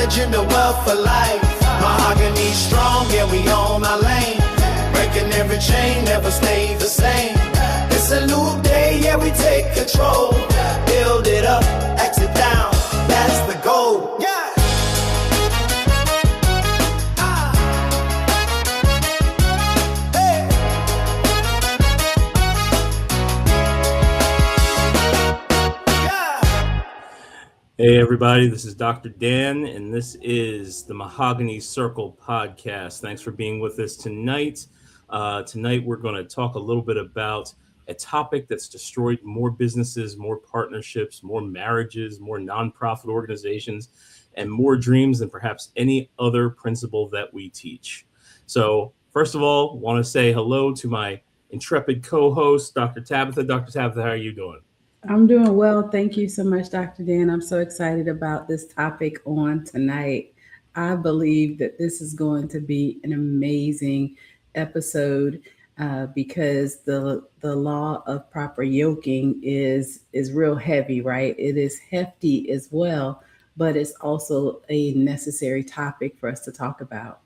managing the wealth for life. Mahogany strong, yeah, we on our lane. Breaking every chain, never stay the same. It's a new day, yeah, we take control. Build it up, exit down, that's the goal. Yeah. Hey everybody, this is Dr. Dan, and this is the Mahogany Circle Podcast. Thanks for being with us tonight. Tonight we're going to talk a little bit about a topic that's destroyed more businesses, more partnerships, more marriages, more nonprofit organizations, and more dreams than perhaps any other principle that we teach. So first of all, want to say hello to my intrepid co-host, Dr. Tabitha. Dr. Tabitha, how are you doing? I'm doing well. Thank you so much, Dr. Dan. I'm so excited about this topic on tonight. I believe that this is going to be an amazing episode because the law of proper yoking is real heavy, right? It is hefty as well, but it's also a necessary topic for us to talk about.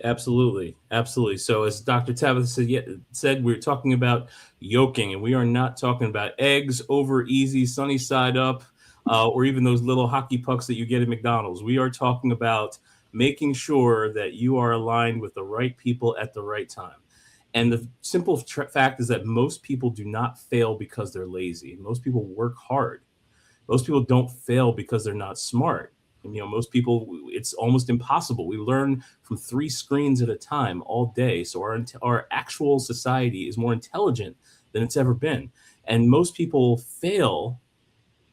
Absolutely. Absolutely. So as Dr. Tabitha said, we're talking about yoking, and we are not talking about eggs over easy, sunny side up, or even those little hockey pucks that you get at McDonald's. We are talking about making sure that you are aligned with the right people at the right time. And the simple fact is that most people do not fail because they're lazy. Most people work hard. Most people don't fail because they're not smart. And, most people, it's almost impossible. We learn from 3 screens at a time all day. So our actual society is more intelligent than it's ever been. And most people fail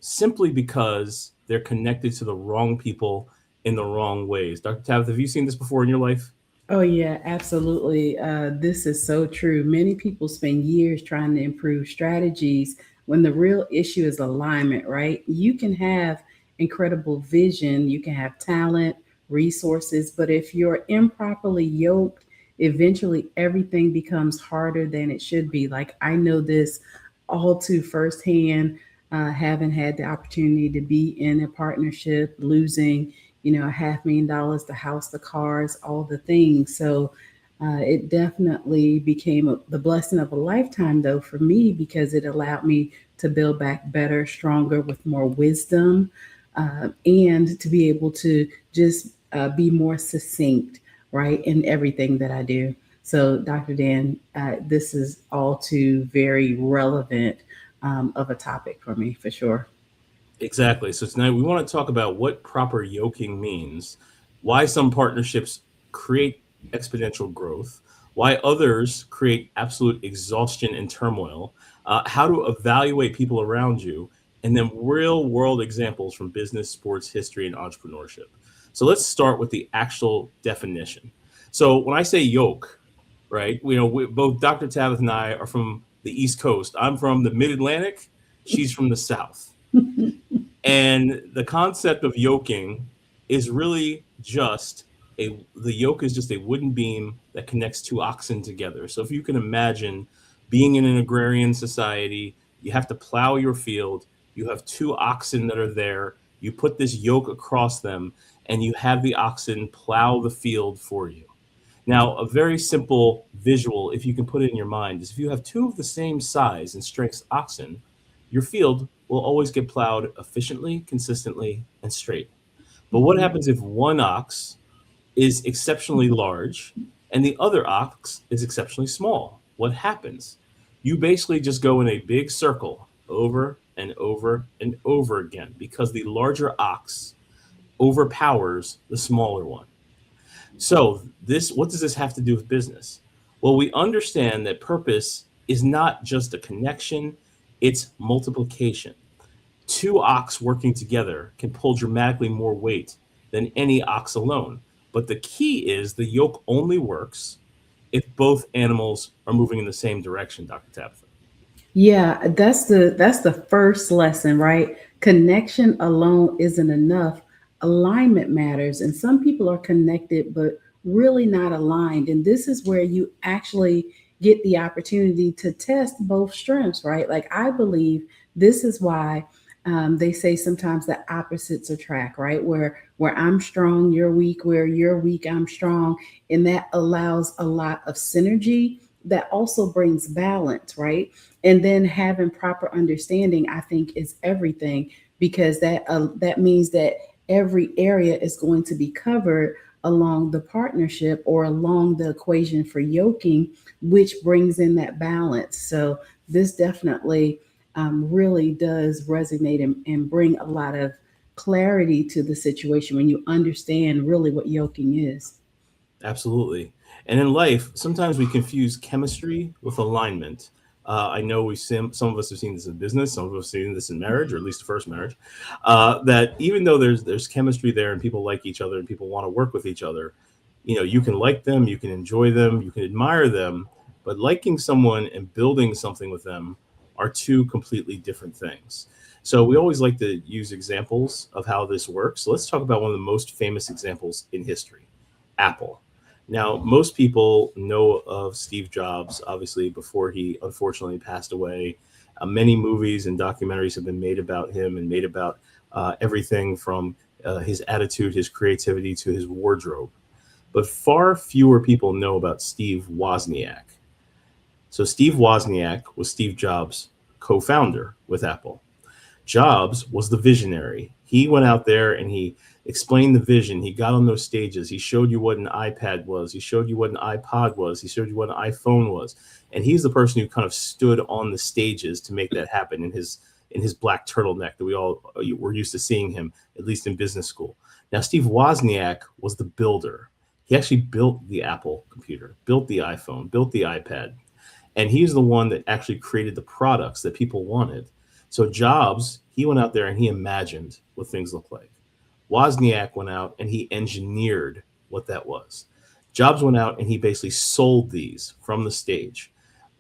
simply because they're connected to the wrong people in the wrong ways. Dr. Tabitha, have you seen this before in your life? Oh, yeah, absolutely. This is so true. Many people spend years trying to improve strategies when the real issue is alignment, right? You can have incredible vision, you can have talent, resources, but if you're improperly yoked, eventually everything becomes harder than it should be. Like, I know this all too firsthand, having had the opportunity to be in a partnership, losing, $500,000, the house, the cars, all the things. So it definitely became the blessing of a lifetime, though, for me, because it allowed me to build back better, stronger, with more wisdom, and to be able to just be more succinct, right, in everything that I do. So, Dr. Dan, this is all too very relevant of a topic for me, for sure. Exactly. So tonight we want to talk about what proper yoking means, why some partnerships create exponential growth, why others create absolute exhaustion and turmoil, how to evaluate people around you, and then real world examples from business, sports, history, and entrepreneurship. So let's start with the actual definition. So when I say yoke, right, both Dr. Tabitha and I are from the East Coast. I'm from the Mid-Atlantic. She's from the South. And the concept of yoking is really just the yoke is just a wooden beam that connects 2 oxen together. So if you can imagine being in an agrarian society, you have to plow your field. You have 2 oxen that are there. You put this yoke across them, and you have the oxen plow the field for you. Now, a very simple visual, if you can put it in your mind, is if you have 2 of the same size and strength oxen, your field will always get plowed efficiently, consistently, and straight. But what happens if one ox is exceptionally large and the other ox is exceptionally small? What happens? You basically just go in a big circle over and over and over again because the larger ox overpowers the smaller one. So what does this have to do with business? Well, we understand that purpose is not just a connection, it's multiplication. 2 ox working together can pull dramatically more weight than any ox alone. But the key is the yoke only works if both animals are moving in the same direction, Dr. Tabitha. Yeah, that's the first lesson, right? Connection alone isn't enough. Alignment matters. And some people are connected, but really not aligned. And this is where you actually get the opportunity to test both strengths, right? Like, I believe this is why they say sometimes the opposites attract, right? Where I'm strong, you're weak. Where you're weak, I'm strong, and that allows a lot of synergy. That also brings balance, right? And then having proper understanding, I think, is everything, because that means that every area is going to be covered along the partnership or along the equation for yoking, which brings in that balance. So this definitely really does resonate and bring a lot of clarity to the situation when you understand really what yoking is. Absolutely. And in life, sometimes we confuse chemistry with alignment. I know some of us have seen this in business, some of us have seen this in marriage, or at least the first marriage. That even though there's chemistry there and people like each other and people want to work with each other, you can like them, you can enjoy them, you can admire them, but liking someone and building something with them are two completely different things. So we always like to use examples of how this works. So let's talk about one of the most famous examples in history, Apple. Now, most people know of Steve Jobs, obviously, before he unfortunately passed away. Many movies and documentaries have been made about him and made about everything from his attitude, his creativity, to his wardrobe. But far fewer people know about Steve Wozniak. So Steve Wozniak was Steve Jobs' co-founder with Apple. Jobs was the visionary. He went out there and he explained the vision. He got on those stages. He showed you what an iPad was. He showed you what an iPod was. He showed you what an iPhone was. And he's the person who kind of stood on the stages to make that happen in his black turtleneck that we all were used to seeing him, at least in business school. Now, Steve Wozniak was the builder. He actually built the Apple computer, built the iPhone, built the iPad. And he's the one that actually created the products that people wanted. So Jobs, he went out there and he imagined what things look like. Wozniak went out and he engineered what that was. Jobs went out and he basically sold these from the stage.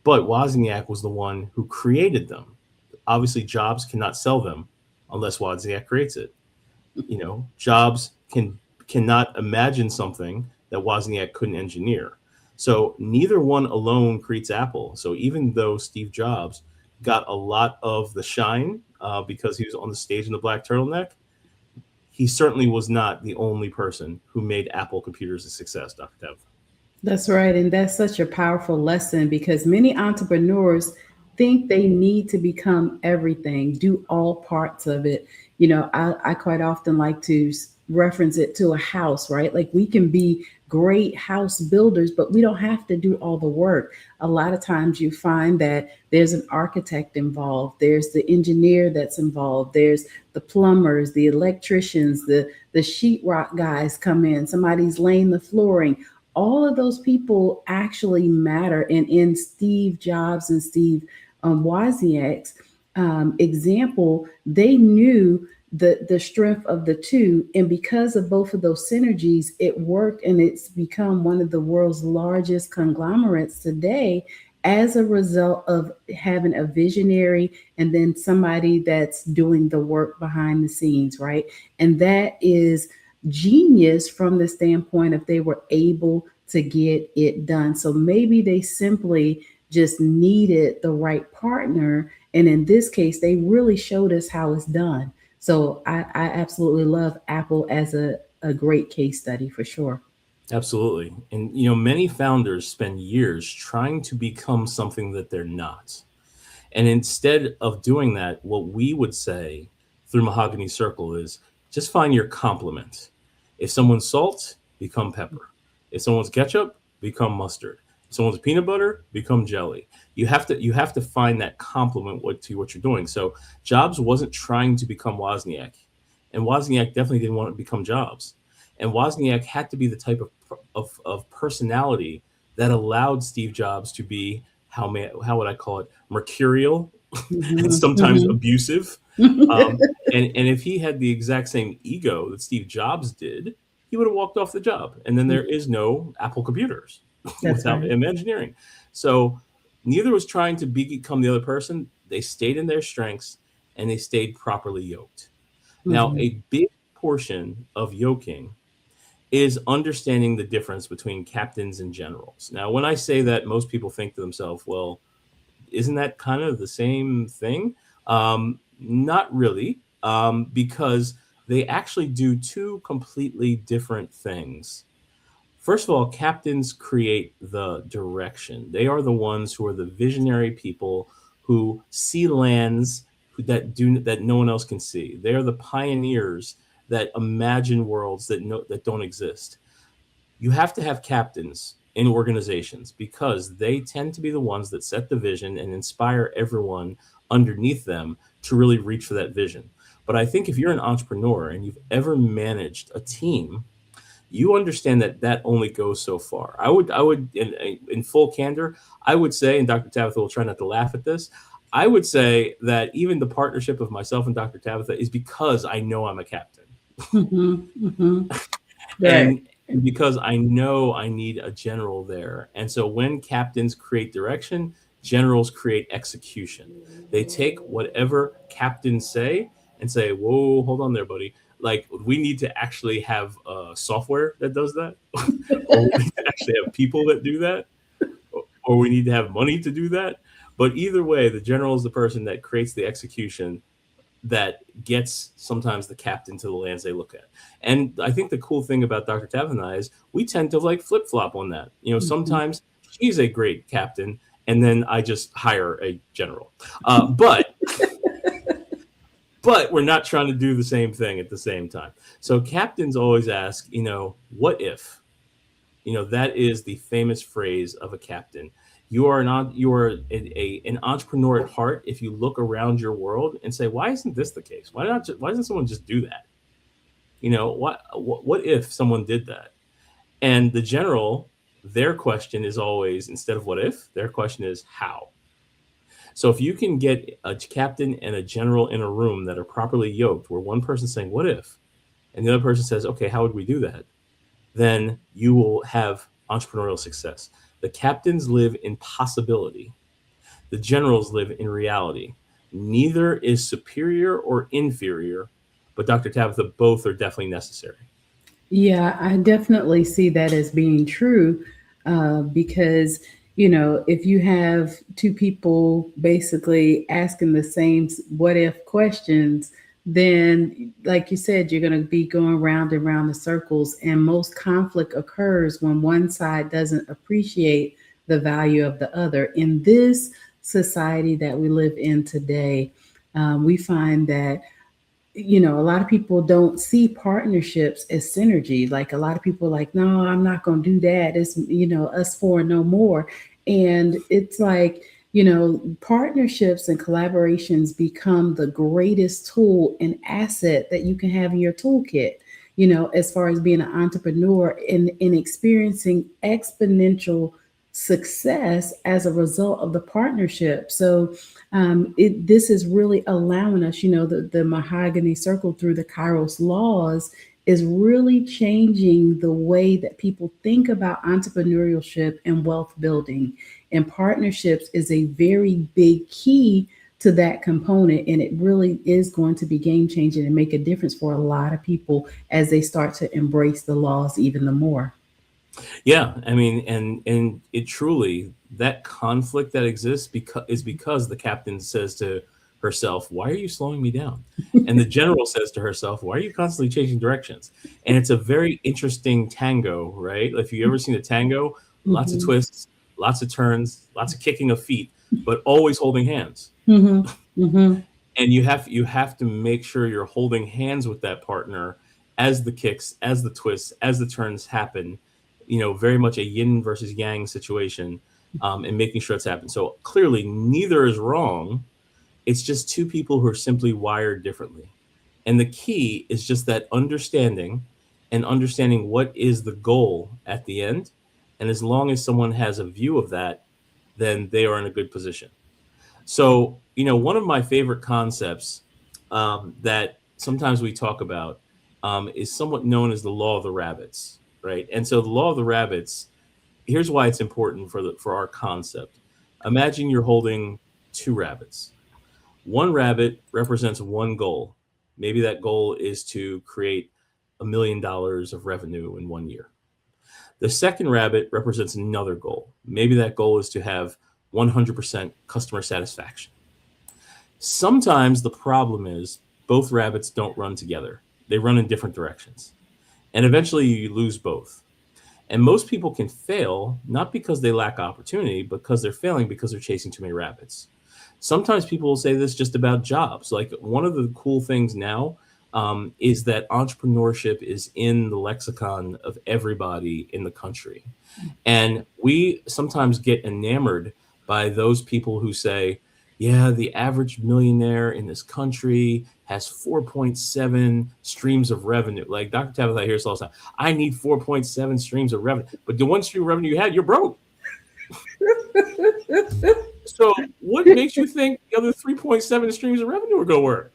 But Wozniak was the one who created them. Obviously, Jobs cannot sell them unless Wozniak creates it. Jobs cannot imagine something that Wozniak couldn't engineer. So neither one alone creates Apple. So even though Steve Jobs got a lot of the shine because he was on the stage in the black turtleneck, he certainly was not the only person who made Apple computers a success, Dr. Dev. That's right. And that's such a powerful lesson, because many entrepreneurs think they need to become everything, do all parts of it. I quite often like to reference it to a house, right? Like, we can be great house builders, but we don't have to do all the work. A lot of times you find that there's an architect involved, there's the engineer that's involved, there's the plumbers, the electricians, the sheetrock guys come in, somebody's laying the flooring. All of those people actually matter. And in Steve Jobs and Steve Wozniak's example, they knew the strength of the two, and because of both of those synergies, it worked, and it's become one of the world's largest conglomerates today as a result of having a visionary and then somebody that's doing the work behind the scenes, right? And that is genius from the standpoint of they were able to get it done. So maybe they simply just needed the right partner, and in this case, they really showed us how it's done. So I absolutely love Apple as a great case study for sure. Absolutely. And, many founders spend years trying to become something that they're not. And instead of doing that, what we would say through Mahogany Circle is just find your complement. If someone's salt, become pepper. If someone's ketchup, become mustard. If someone's peanut butter, become jelly. You have to find that complement to what you're doing. So Jobs wasn't trying to become Wozniak, and Wozniak definitely didn't want to become Jobs. And Wozniak had to be the type of personality that allowed Steve Jobs to be, how would I call it, mercurial and sometimes abusive. And if he had the exact same ego that Steve Jobs did, he would have walked off the job. And then there is no Apple computers without him engineering. So neither was trying to become the other person. They stayed in their strengths and they stayed properly yoked. Now, a big portion of yoking is understanding the difference between captains and generals. Now, when I say that, most people think to themselves, well, isn't that kind of the same thing? Not really, because they actually do two completely different things. First of all, captains create the direction. They are the ones who are the visionary people who see lands that no one else can see. They are the pioneers that imagine worlds that don't exist. You have to have captains in organizations because they tend to be the ones that set the vision and inspire everyone underneath them to really reach for that vision. But I think if you're an entrepreneur and you've ever managed a team, you understand that that only goes so far. I would, in full candor, I would say, and Dr. Tabitha will try not to laugh at this, I would say that even the partnership of myself and Dr. Tabitha is because I know I'm a captain. Mm-hmm, mm-hmm. Right. And because I know I need a general there. And so when captains create direction, generals create execution. They take whatever captains say and say, whoa, hold on there, buddy. Like, we need to actually have software that does that, or we need to actually have people that do that, or we need to have money to do that. But either way, the general is the person that creates the execution that gets sometimes the captain to the lands they look at. And I think the cool thing about Dr. Tabitha and I is we tend to like flip flop on that. You know, sometimes she's a great captain, and then I just hire a general. But we're not trying to do the same thing at the same time. So captains always ask, you know, what if? You know, that is the famous phrase of a captain. You are an entrepreneur at heart if you look around your world and say, why isn't this the case? Why doesn't someone just do that? You know, what if someone did that? And the general, their question is always, instead of what if, their question is how. So if you can get a captain and a general in a room that are properly yoked, where one person's saying, what if? And the other person says, okay, how would we do that? Then you will have entrepreneurial success. The captains live in possibility. The generals live in reality. Neither is superior or inferior, but Dr. Tabitha, both are definitely necessary. Yeah, I definitely see that as being true because, you know, if you have two people basically asking the same what if questions, then, like you said, you're going to be going round and round the circles. And most conflict occurs when one side doesn't appreciate the value of the other. In this society that we live in today, we find that you know, a lot of people don't see partnerships as synergy. Like a lot of people are like, no, I'm not going to do that. It's, you know, us four, no more. And it's like, you know, partnerships and collaborations become the greatest tool and asset that you can have in your toolkit, you know, as far as being an entrepreneur and experiencing exponential success as a result of the partnership. So this is really allowing us, you know, the Mahogany Circle through the Kairos laws is really changing the way that people think about entrepreneurship and wealth building. And partnerships is a very big key to that component. And it really is going to be game changing and make a difference for a lot of people as they start to embrace the laws even the more. Yeah, I mean, and it truly, that conflict that exists because the captain says to herself, "Why are you slowing me down?" And the general says to herself, "Why are you constantly changing directions?" And it's a very interesting tango, right? If you ever seen a tango, lots of twists, lots of turns, lots of kicking of feet, but always holding hands. And you have to make sure you're holding hands with that partner as the kicks, as the twists, as the turns happen. You know, very much a yin versus yang situation, and making sure it's happening. So clearly, neither is wrong. It's just two people who are simply wired differently. And the key is just that understanding and understanding what is the goal at the end. And as long as someone has a view of that, then they are in a good position. So, you know, one of my favorite concepts that sometimes we talk about is somewhat known as the law of the rabbits, right? And so the law of the rabbits, here's why it's important for our concept. Imagine you're holding two rabbits. One rabbit represents one goal. Maybe that goal is to create $1 million of revenue in 1 year. The second rabbit represents another goal. Maybe that goal is to have 100% customer satisfaction. Sometimes the problem is both rabbits don't run together. They run in different directions. And eventually you lose both. And most people can fail not because they lack opportunity, but because they're failing because they're chasing too many rabbits. Sometimes people will say this just about jobs. Like one of the cool things now is that entrepreneurship is in the lexicon of everybody in the country. And we sometimes get enamored by those people who say, yeah, the average millionaire in this country has 4.7 streams of revenue. Like Dr. Tabitha hears all the time, I need 4.7 streams of revenue. But the one stream of revenue you had, you're broke. So what makes you think the other 3.7 streams of revenue are going to work?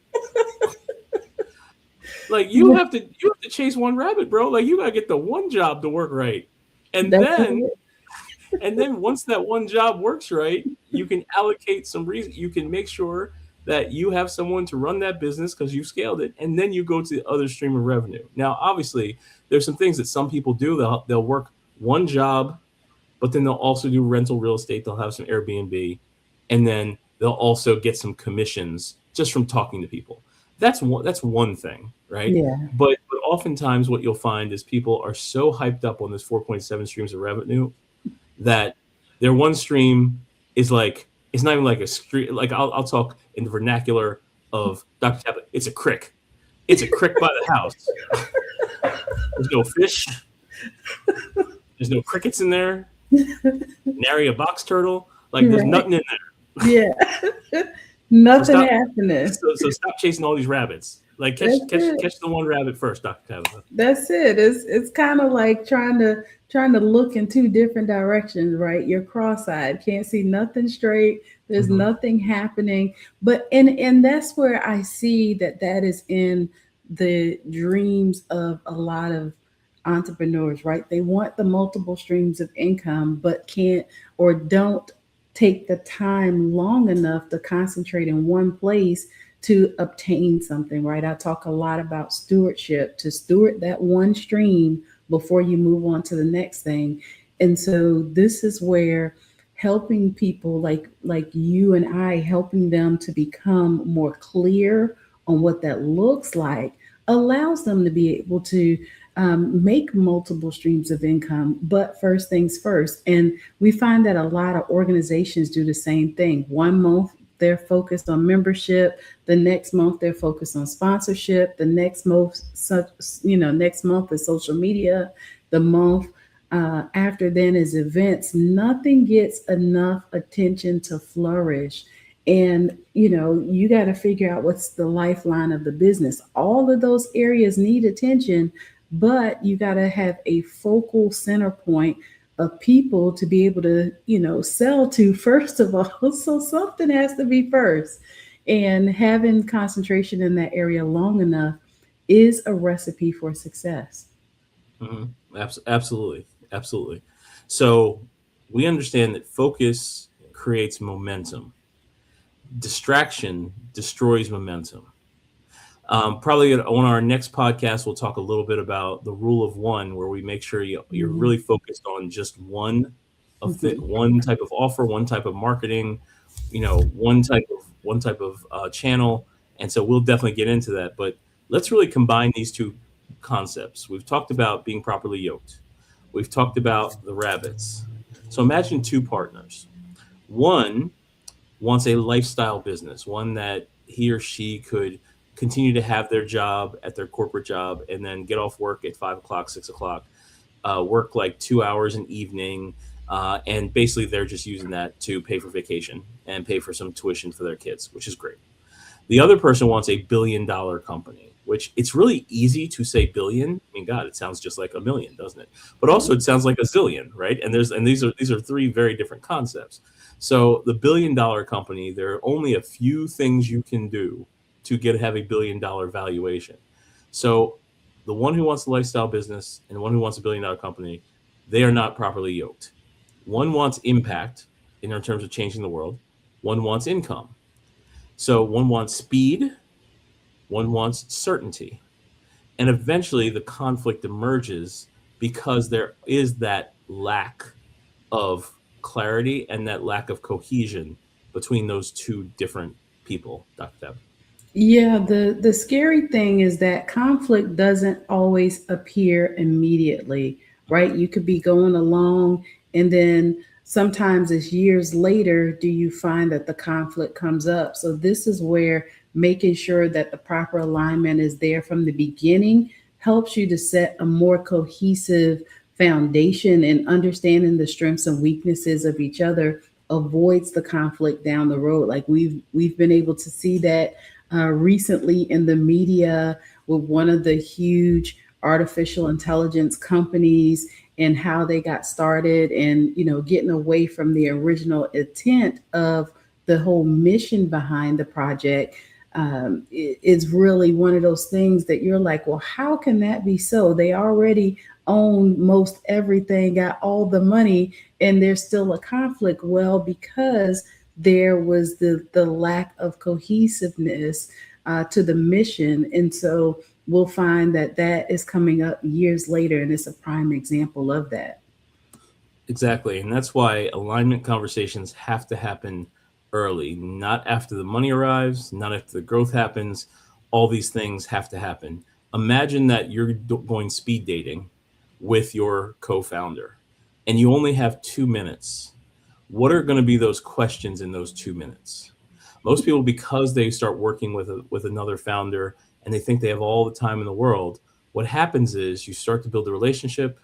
Like you have to chase one rabbit, bro. Like you got to get the one job to work right. And then once that one job works right, you can allocate some reason. You can make sure that you have someone to run that business because you've scaled it. And then you go to the other stream of revenue. Now, obviously, there's some things that some people do. They'll work one job, but then they'll also do rental real estate. They'll have some Airbnb. And then they'll also get some commissions just from talking to people. That's one thing, right? Yeah. But oftentimes what you'll find is people are so hyped up on this 4.7 streams of revenue that their one stream is like, it's not even like a stream. Like I'll talk in the vernacular of Dr. Tablet. It's a crick. It's a crick by the house. There's no fish. There's no crickets in there. Nary a box turtle. Like there's nothing in there. Yeah. Nothing happening. So stop chasing all these rabbits. Like catch the one rabbit first, Dr. Tabitha. That's it. It's kind of like trying to look in two different directions, right? You're cross-eyed, can't see nothing straight. There's nothing happening. But and that's where I see that is in the dreams of a lot of entrepreneurs, right? They want the multiple streams of income, but can't or don't take the time long enough to concentrate in one place to obtain something, right? I talk a lot about stewardship, to steward that one stream before you move on to the next thing. And so this is where helping people like you and I, helping them to become more clear on what that looks like, allows them to be able to make multiple streams of income, but first things first. And we find that a lot of organizations do the same thing. 1 month, they're focused on membership. The next month, they're focused on sponsorship. The next month, next month is social media. The month after then is events. Nothing gets enough attention to flourish. And, you got to figure out what's the lifeline of the business. All of those areas need attention, but you got to have a focal center point of people to be able to, sell to first of all. So something has to be first. And having concentration in that area long enough is a recipe for success. Mm-hmm. Absolutely. Absolutely. So we understand that focus creates momentum. Distraction destroys momentum. Probably on our next podcast, we'll talk a little bit about the rule of one, where we make sure you're really focused on just one type of offer, one type of marketing, one type of channel. And so we'll definitely get into that. But let's really combine these two concepts. We've talked about being properly yoked. We've talked about the rabbits. So imagine two partners. One wants a lifestyle business, one that he or she could continue to have their job at their corporate job and then get off work at 5 o'clock, 6 o'clock, work like 2 hours an evening. And basically they're just using that to pay for vacation and pay for some tuition for their kids, which is great. The other person wants a $1 billion company, which it's really easy to say billion. I mean, God, it sounds just like a million, doesn't it? But also it sounds like a zillion, right? And these are three very different concepts. So the $1 billion company, there are only a few things you can do to have a $1 billion valuation. So the one who wants a lifestyle business and the one who wants a $1 billion company, they are not properly yoked. One wants impact in terms of changing the world. One wants income. So one wants speed. One wants certainty. And eventually the conflict emerges because there is that lack of clarity and that lack of cohesion between those two different people, Dr. Tab? Yeah, the scary thing is that conflict doesn't always appear immediately, right? You could be going along, and then sometimes it's years later do you find that the conflict comes up. So this is where making sure that the proper alignment is there from the beginning helps you to set a more cohesive foundation, and understanding the strengths and weaknesses of each other avoids the conflict down the road. Like we've been able to see that recently in the media with one of the huge artificial intelligence companies, and how they got started, and getting away from the original intent of the whole mission behind the project. It's really one of those things that you're like, well, how can that be so? They already own most everything, got all the money, and there's still a conflict. Well, because there was the lack of cohesiveness to the mission. And so we'll find that that is coming up years later, and it's a prime example of that. Exactly. And that's why alignment conversations have to happen early, not after the money arrives, not after the growth happens. All these things have to happen. Imagine that you're going speed dating with your co-founder and you only have 2 minutes. What are going to be those questions in those 2 minutes? Most people, because they start working with another founder and they think they have all the time in the world, what happens is you start to build a relationship,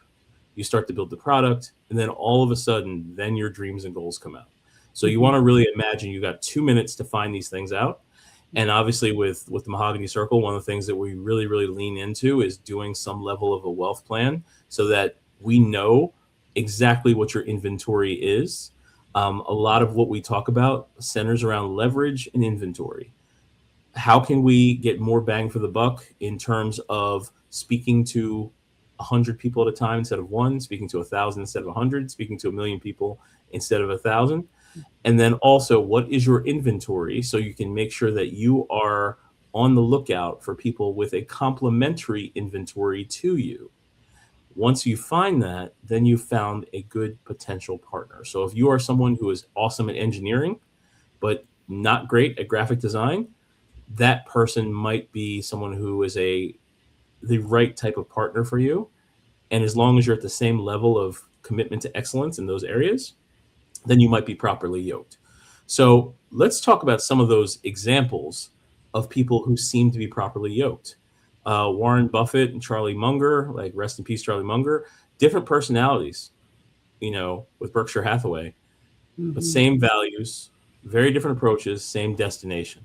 you start to build the product, and then all of a sudden, then your dreams and goals come out. So you want to really imagine you got 2 minutes to find these things out. And obviously with the Mahogany Circle, one of the things that we really, really lean into is doing some level of a wealth plan so that we know exactly what your inventory is. A lot of what we talk about centers around leverage and inventory. How can we get more bang for the buck in terms of speaking to 100 people at a time instead of one, speaking to 1,000 instead of 100, speaking to 1,000,000 people instead of 1,000? And then also, what is your inventory so you can make sure that you are on the lookout for people with a complementary inventory to you. Once you find that, then you found a good potential partner. So if you are someone who is awesome at engineering, but not great at graphic design, that person might be someone who is the right type of partner for you. And as long as you're at the same level of commitment to excellence in those areas, then you might be properly yoked. So let's talk about some of those examples of people who seem to be properly yoked. Warren Buffett and Charlie Munger, like rest in peace, Charlie Munger, different personalities, with Berkshire Hathaway, but same values, very different approaches, same destination.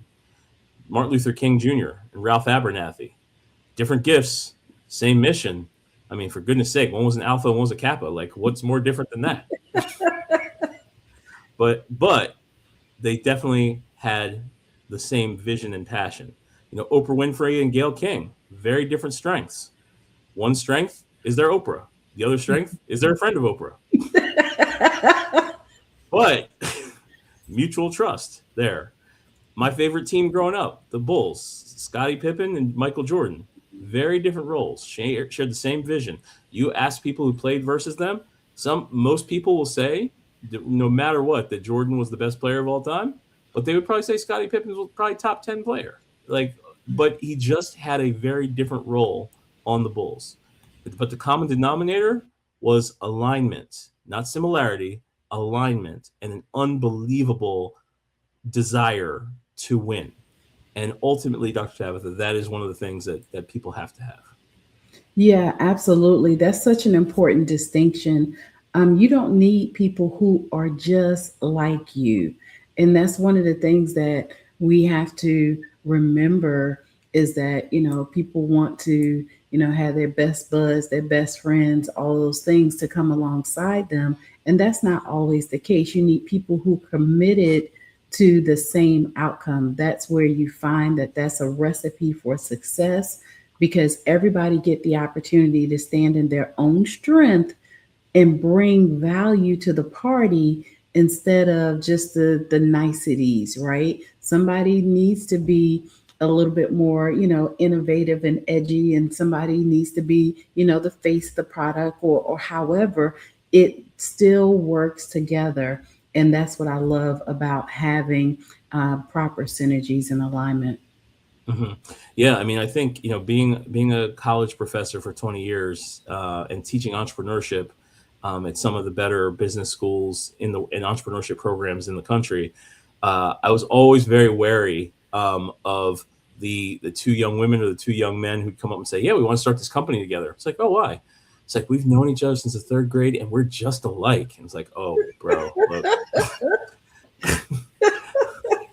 Martin Luther King Jr. and Ralph Abernathy, different gifts, same mission. I mean, for goodness sake, one was an alpha and one was a kappa. Like, what's more different than that? But they definitely had the same vision and passion. Oprah Winfrey and Gayle King, very different strengths. One strength is their Oprah. The other strength is they're a friend of Oprah. But mutual trust there. My favorite team growing up, the Bulls, Scottie Pippen and Michael Jordan, very different roles, shared the same vision. You ask people who played versus them, most people will say, no matter what, that Jordan was the best player of all time, but they would probably say Scottie Pippen was probably top 10 player. But he just had a very different role on the Bulls. But the common denominator was alignment, not similarity, alignment, and an unbelievable desire to win. And ultimately, Dr. Tabitha, that is one of the things that people have to have. Yeah, absolutely. That's such an important distinction. You don't need people who are just like you. And that's one of the things that we have to remember is that, people want to, have their best buds, their best friends, all those things to come alongside them. And that's not always the case. You need people who committed to the same outcome. That's where you find that that's a recipe for success, because everybody get the opportunity to stand in their own strength and bring value to the party instead of just the niceties, right? Somebody needs to be a little bit more, innovative and edgy, and somebody needs to be, the face of the product, or however, it still works together. And that's what I love about having proper synergies and alignment. Hmm. Yeah, I mean, I think being a college professor for 20 years and teaching entrepreneurship at some of the better business schools in entrepreneurship programs in the country, I was always very wary of the two young women or the two young men who'd come up and say, "Yeah, we want to start this company together." It's like, "Oh, why?" It's like, "We've known each other since the third grade, and we're just alike." And it's like, "Oh, bro, look."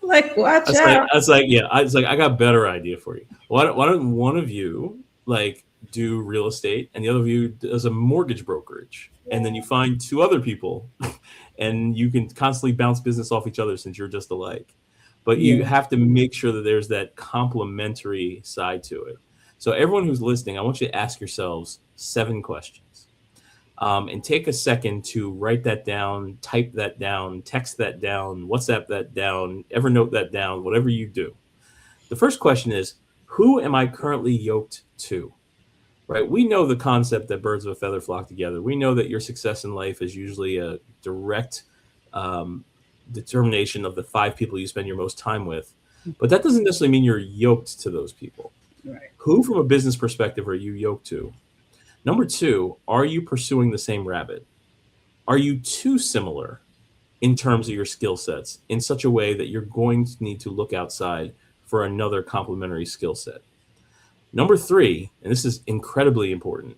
Like, watch I out. was like, yeah, I got a better idea for you. Why don't one of you like do real estate and the other of you does a mortgage brokerage, and then you find two other people, and you can constantly bounce business off each other since you're just alike. But you Yeah. have to make sure that there's that complementary side to it. So everyone who's listening, I want you to ask yourselves 7 questions. And take a second to write that down, type that down, text that down, WhatsApp that down, Evernote that down, whatever you do. The first question is, who am I currently yoked to? Right? We know the concept that birds of a feather flock together. We know that your success in life is usually a direct um, determination of the 5 people you spend your most time with. But that doesn't necessarily mean you're yoked to those people. Right. Who, from a business perspective, are you yoked to? Number 2, are you pursuing the same rabbit? Are you too similar in terms of your skill sets in such a way that you're going to need to look outside for another complementary skill set? Number 3, and this is incredibly important,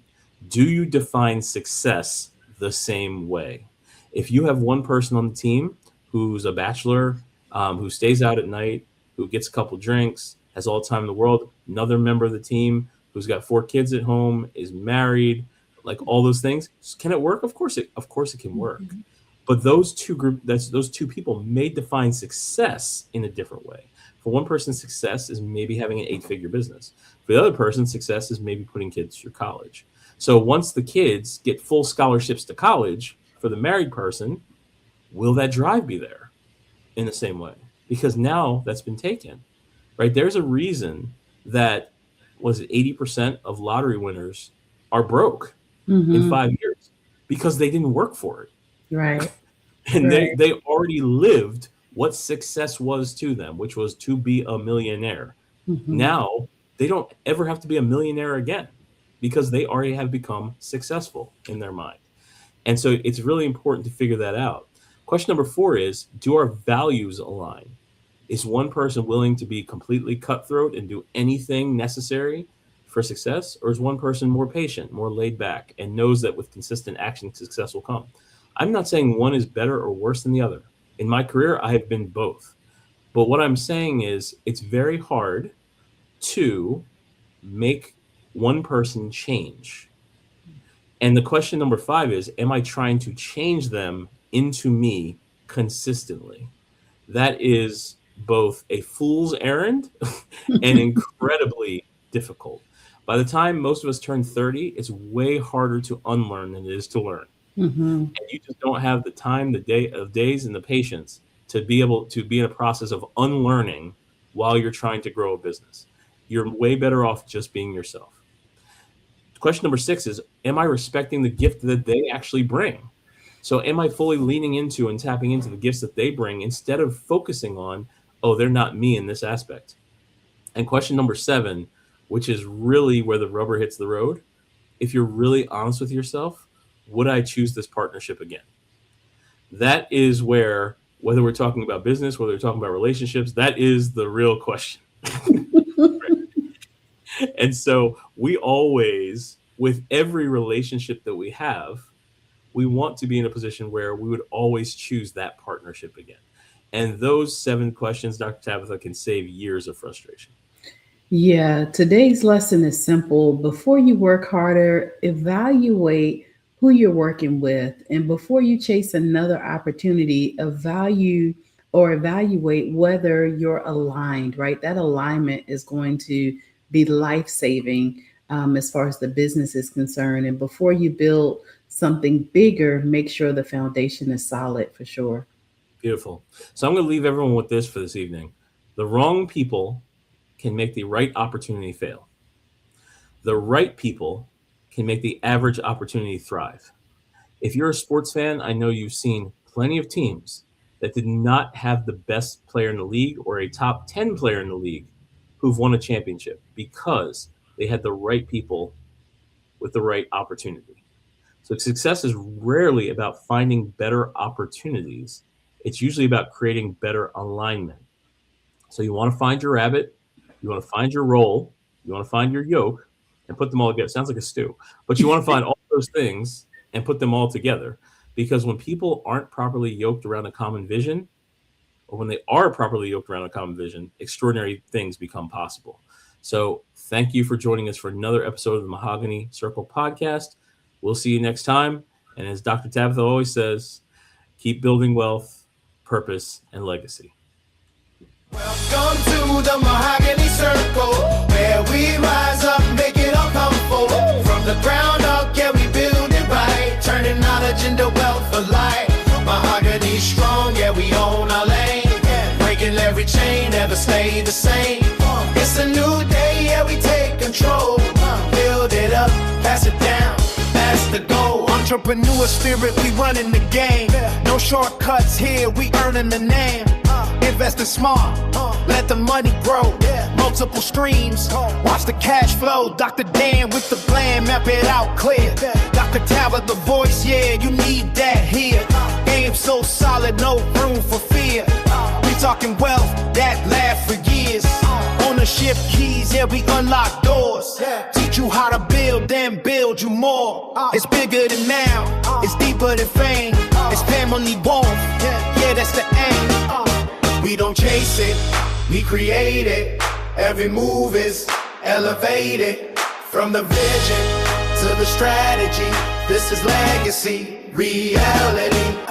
do you define success the same way? If you have one person on the team who's a bachelor, who stays out at night, who gets a couple drinks, has all the time in the world, another member of the team who's got 4 kids at home, is married, like all those things, can it work? Of course it can work. Mhm. But those two people may define success in a different way. For one person, success is maybe having an 8-figure business. For the other person, success is maybe putting kids through college. So once the kids get full scholarships to college, for the married person, will that drive be there in the same way? Because now that's been taken, right? There's a reason that was it 80% of lottery winners are broke in Mm-hmm. 5 years because they didn't work for it. Right. And they, Right. they already lived what success was to them, which was to be a millionaire. Mm-hmm. Now they don't ever have to be a millionaire again because they already have become successful in their mind. And so it's really important to figure that out. Question number 4 is, do our values align? Is one person willing to be completely cutthroat and do anything necessary for success? Or is one person more patient, more laid back, and knows that with consistent action, success will come? I'm not saying one is better or worse than the other. In my career, I have been both. But what I'm saying is it's very hard to make one person change. And the question number 5 is, am I trying to change them into me consistently? That is both a fool's errand and incredibly difficult. By the time most of us turn 30, it's way harder to unlearn than it is to learn. Mm-hmm. And you just don't have the time, the day of days, and the patience to be able to be in a process of unlearning while you're trying to grow a business. You're way better off just being yourself. Question number 6 is, am I respecting the gift that they actually bring? So am I fully leaning into and tapping into the gifts that they bring instead of focusing on, oh, they're not me in this aspect? And question number 7, which is really where the rubber hits the road, if you're really honest with yourself, would I choose this partnership again? That is where, whether we're talking about business, whether we're talking about relationships, that is the real question. And so we always, with every relationship that we have, we want to be in a position where we would always choose that partnership again. And those 7 questions, Dr. Tabitha, can save years of frustration. Yeah, today's lesson is simple. Before you work harder, evaluate who you're working with. And before you chase another opportunity, evaluate whether you're aligned, right? That alignment is going to be life saving as far as the business is concerned. And before you build something bigger, make sure the foundation is solid for sure. Beautiful. So I'm going to leave everyone with this for this evening. The wrong people can make the right opportunity fail. The right people can make the average opportunity thrive. If you're a sports fan, I know you've seen plenty of teams that did not have the best player in the league or a top 10 player in the league who've won a championship because they had the right people with the right opportunity. So success is rarely about finding better opportunities. It's usually about creating better alignment. So you want to find your rabbit, you want to find your role, you want to find your yolk, and put them all together. Sounds like a stew. But you want to find all those things and put them all together. Because when people aren't properly yoked around a common vision, or when they are properly yoked around a common vision, extraordinary things become possible. So thank you for joining us for another episode of the Mahogany Circle Podcast. We'll see you next time. And as Dr. Tabitha always says, keep building wealth, purpose, and legacy. Welcome to the Mahogany Circle, where we rise up, make it all come forward. From the ground up, yeah, we build it right, turning knowledge into wealth for life. Mahogany strong, yeah, we own our lane, breaking every chain, never stay the same. It's a new day, yeah, we take control, build it up, pass it down, that's the goal. Entrepreneur spirit, we running the game, no shortcuts here, we earning the name. Investing smart, let the money grow, multiple streams, watch the cash flow. Dr. Dan with the plan, map it out clear. Dr. Tabitha, the voice, yeah, you need that here. Game so solid, no room for fear. We talking wealth, that last for years. Ownership keys, yeah, we unlock doors. Teach you how to build, then build you more. It's bigger than now, it's deeper than fame. It's family warmth, yeah, that's the aim. We don't chase it, we create it. Every move is elevated. From the vision to the strategy, this is legacy, reality.